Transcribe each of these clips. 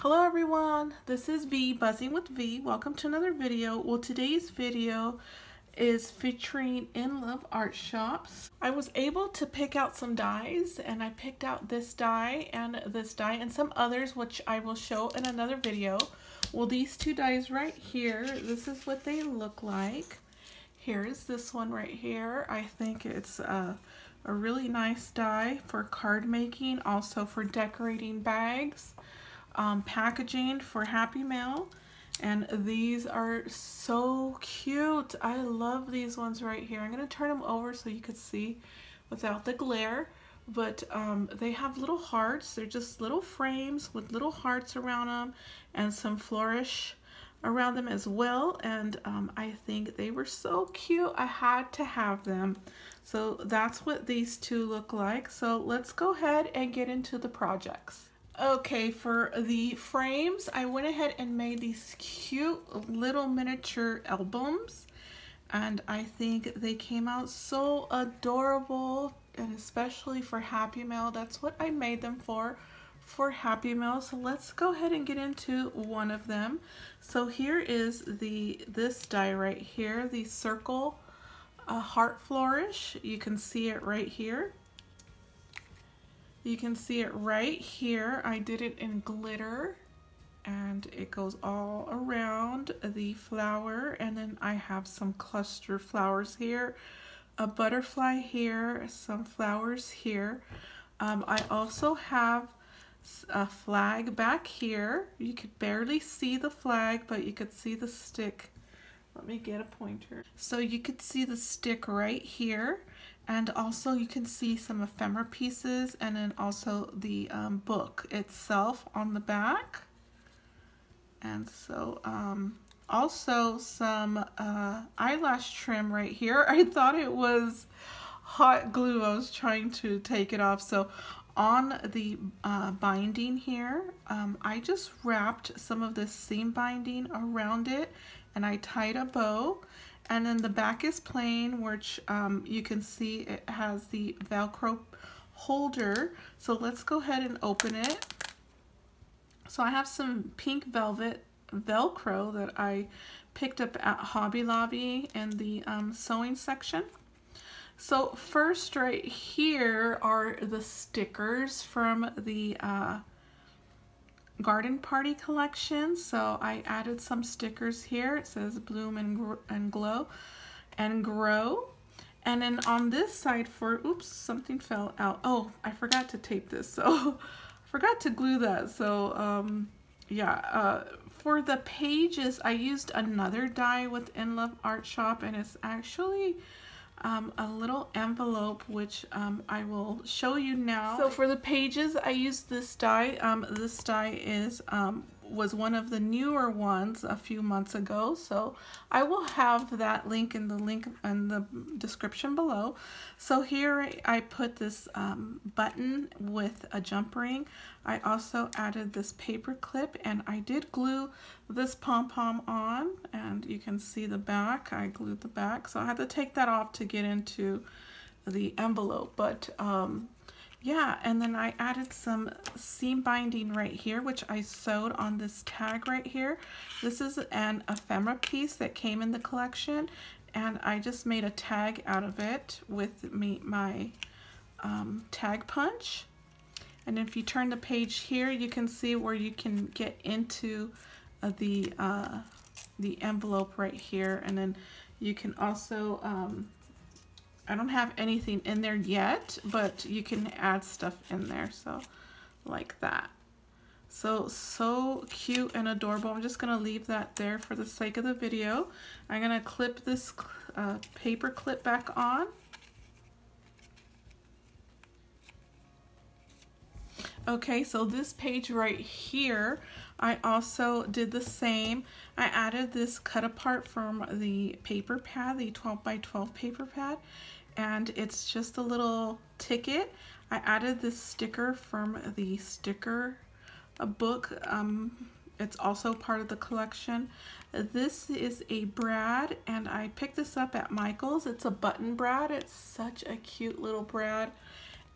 Hello everyone, this is V, Buzzing with V. Welcome to another video. Well, today's video is featuring In Love Art Shops. I was able to pick out some dies, and I picked out this die and some others which I will show in another video. Well, these two dies right here, this is what they look like. Here's this one right here. I think it's a really nice die for card making, also for decorating bags. Packaging for Happy Mail, and these are so cute. I love these ones right here. I'm going to turn them over so you could see without the glare, but they have little hearts. They're just little frames with little hearts around them and some flourish around them as well, and I think they were so cute. I had to have them. So that's what these two look like. So let's go ahead and get into the projects. Okay, for the frames, I went ahead and made these cute little miniature albums, and I think they came out so adorable, and especially for Happy Mail. That's what I made them for Happy Mail. So let's go ahead and get into one of them. So here is this die right here, the circle heart flourish. You can see it right here. You can see it right here. I did it in glitter, and it goes all around the flower, and then I have some cluster flowers here, a butterfly here, some flowers here. I also have a flag back here. You could barely see the flag, but you could see the stick. Let me get a pointer. So you could see the stick right here. And also you can see some ephemera pieces, and then also the book itself on the back. And so also some eyelash trim right here. I thought it was hot glue. I was trying to take it off. So on the binding here, I just wrapped some of this seam binding around it, and I tied a bow. And then the back is plain, which you can see it has the Velcro holder. So let's go ahead and open it. So I have some pink velvet Velcro that I picked up at Hobby Lobby in the sewing section. So first right here are the stickers from the Garden Party collection. So I added some stickers here. It says bloom and glow and grow. And then on this side for, oops, something fell out. Oh, I forgot to tape this, so I forgot to glue that. So yeah, for the pages I used another die with In Love Art Shop, and it's actually a little envelope, which I will show you now. So for the pages, I used this die. This die was one of the newer ones a few months ago, so I will have that link in the description below. So here I put this button with a jump ring. I also added this paper clip, and I did glue this pom-pom on, and you can see the back. I glued the back, so I had to take that off to get into the envelope. But yeah, and then I added some seam binding right here, which I sewed on this tag right here. This is an ephemera piece that came in the collection, and I just made a tag out of it with my tag punch. And if you turn the page here, you can see where you can get into the envelope right here. And then you can also, I don't have anything in there yet, but you can add stuff in there, so like that. So cute and adorable. I'm just gonna leave that there for the sake of the video. I'm gonna clip this paper clip back on. Okay, so this page right here, I also did the same. I added this cut apart from the paper pad, the 12 by 12 paper pad, and it's just a little ticket. I added this sticker from the sticker book. It's also part of the collection. This is a brad, and I picked this up at Michael's. It's a button brad. It's such a cute little brad.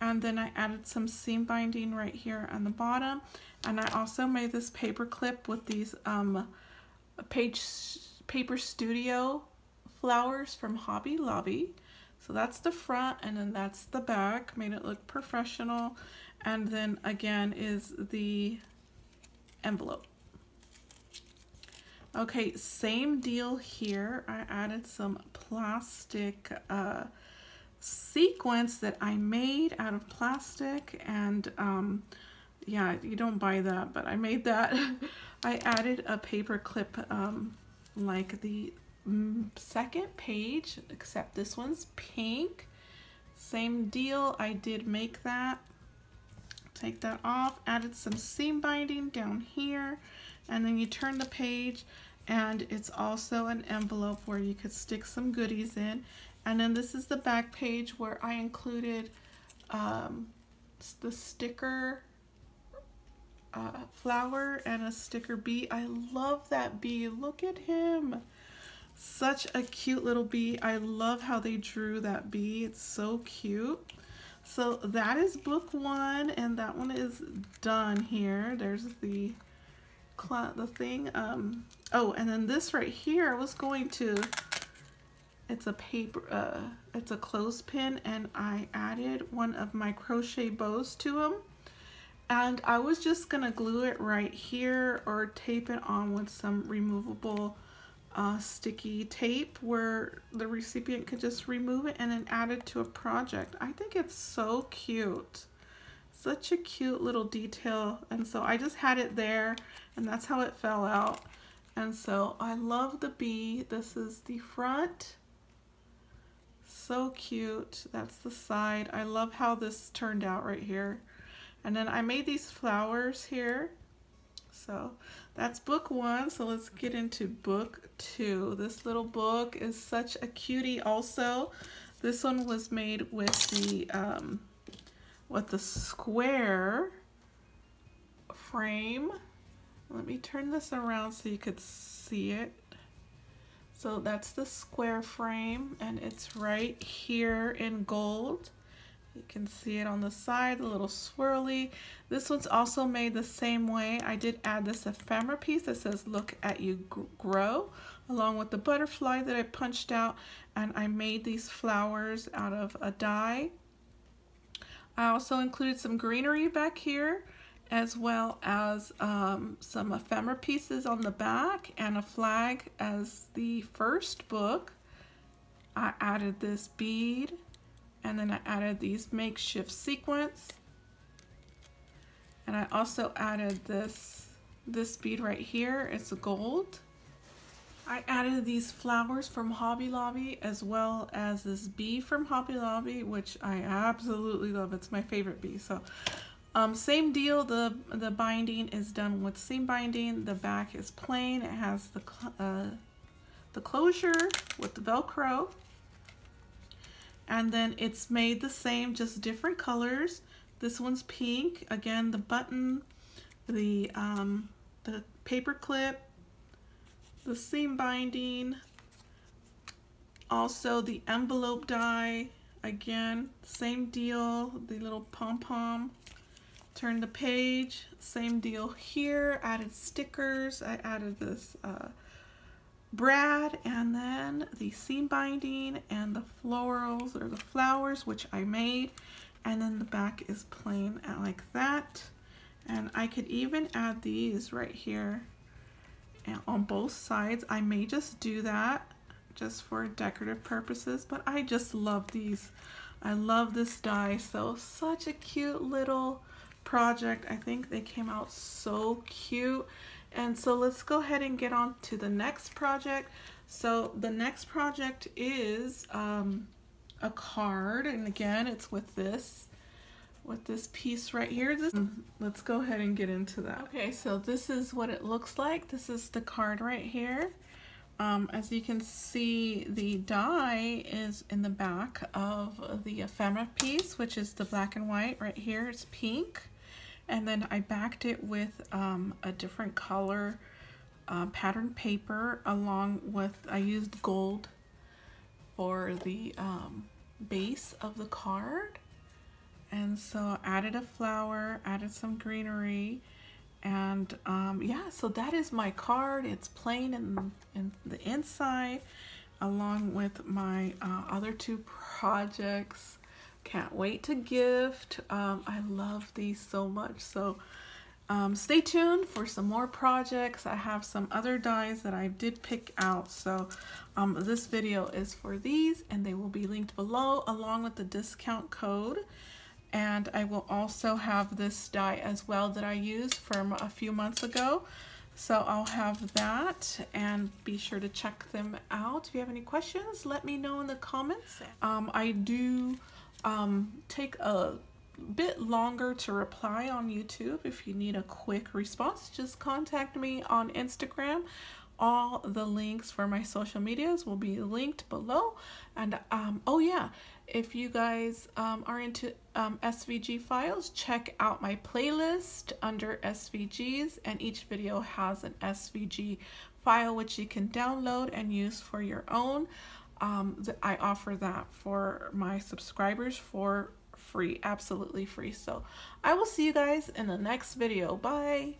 And then I added some seam binding right here on the bottom. And I also made this paper clip with these Paper Studio flowers from Hobby Lobby. So that's the front, and then that's the back. Made it look professional. And then again is the envelope. Okay, same deal here. I added some plastic sequins that I made out of plastic, and yeah, you don't buy that, but I made that. I added a paper clip like the second page, except this one's pink. Same deal, I did make that. Take that off, added some seam binding down here, and then you turn the page, and it's also an envelope where you could stick some goodies in. And then this is the back page where I included the sticker flower and a sticker bee. I love that bee. Look at him. Such a cute little bee. I love how they drew that bee. It's so cute. So that is book one, and that one is done here. There's the thing. Oh, and then this right here, I was going to, it's a paper, it's a clothespin, and I added one of my crochet bows to them. And I was just gonna glue it right here or tape it on with some removable sticky tape where the recipient could just remove it and then add it to a project. I think it's so cute. Such a cute little detail. And so I just had it there, and that's how it fell out. And so I love the bee. This is the front. So cute. That's the side. I love how this turned out right here. And then I made these flowers here. So that's book one. So let's get into book two. This little book is such a cutie also. This one was made with the square frame. Let me turn this around so you could see it. So that's the square frame, and it's right here in gold. You can see it on the side, the little swirly. This one's also made the same way. I did add this ephemera piece that says "Look at You Grow," along with the butterfly that I punched out, and I made these flowers out of a die. I also included some greenery back here, as well as some ephemera pieces on the back and a flag as the first book. I added this bead, and then I added these makeshift sequins, and I also added this bead right here. It's gold. I added these flowers from Hobby Lobby, as well as this bee from Hobby Lobby, which I absolutely love. It's my favorite bee. So same deal, the binding is done with seam binding. The back is plain. It has the closure with the Velcro. And then it's made the same, just different colors. This one's pink. Again, the button, the paper clip, the seam binding, also the envelope die. Again, same deal, the little pom-pom. Turn the page, same deal here. Added stickers. I added this brad, and then the seam binding and the florals or the flowers, which I made, and then the back is plain like that. And I could even add these right here and on both sides. I may just do that just for decorative purposes, but I just love these. I love this die. So such a cute little project. I think they came out so cute. And so let's go ahead and get on to the next project. So the next project is a card, and again it's with this piece right here. Let's go ahead and get into that. Okay, so this is what it looks like. This is the card right here. As you can see, the die is in the back of the ephemera piece, which is the black and white right here. It's pink. And then I backed it with a different color pattern paper, along with, I used gold for the base of the card. And so I added a flower, added some greenery, And yeah, so that is my card. It's plain in the inside, along with my other two projects. Can't wait to gift. I love these so much. So stay tuned for some more projects. I have some other dies that I did pick out. So this video is for these, and they will be linked below along with the discount code. And I will also have this die as well that I used from a few months ago. So I'll have that, and be sure to check them out. If you have any questions, let me know in the comments. I do take a bit longer to reply on YouTube. If you need a quick response, just contact me on Instagram. All the links for my social medias will be linked below. And oh yeah, if you guys are into SVG files, check out my playlist under SVGs, and each video has an SVG file which you can download and use for your own. I offer that for my subscribers for free, absolutely free. So I will see you guys in the next video. Bye.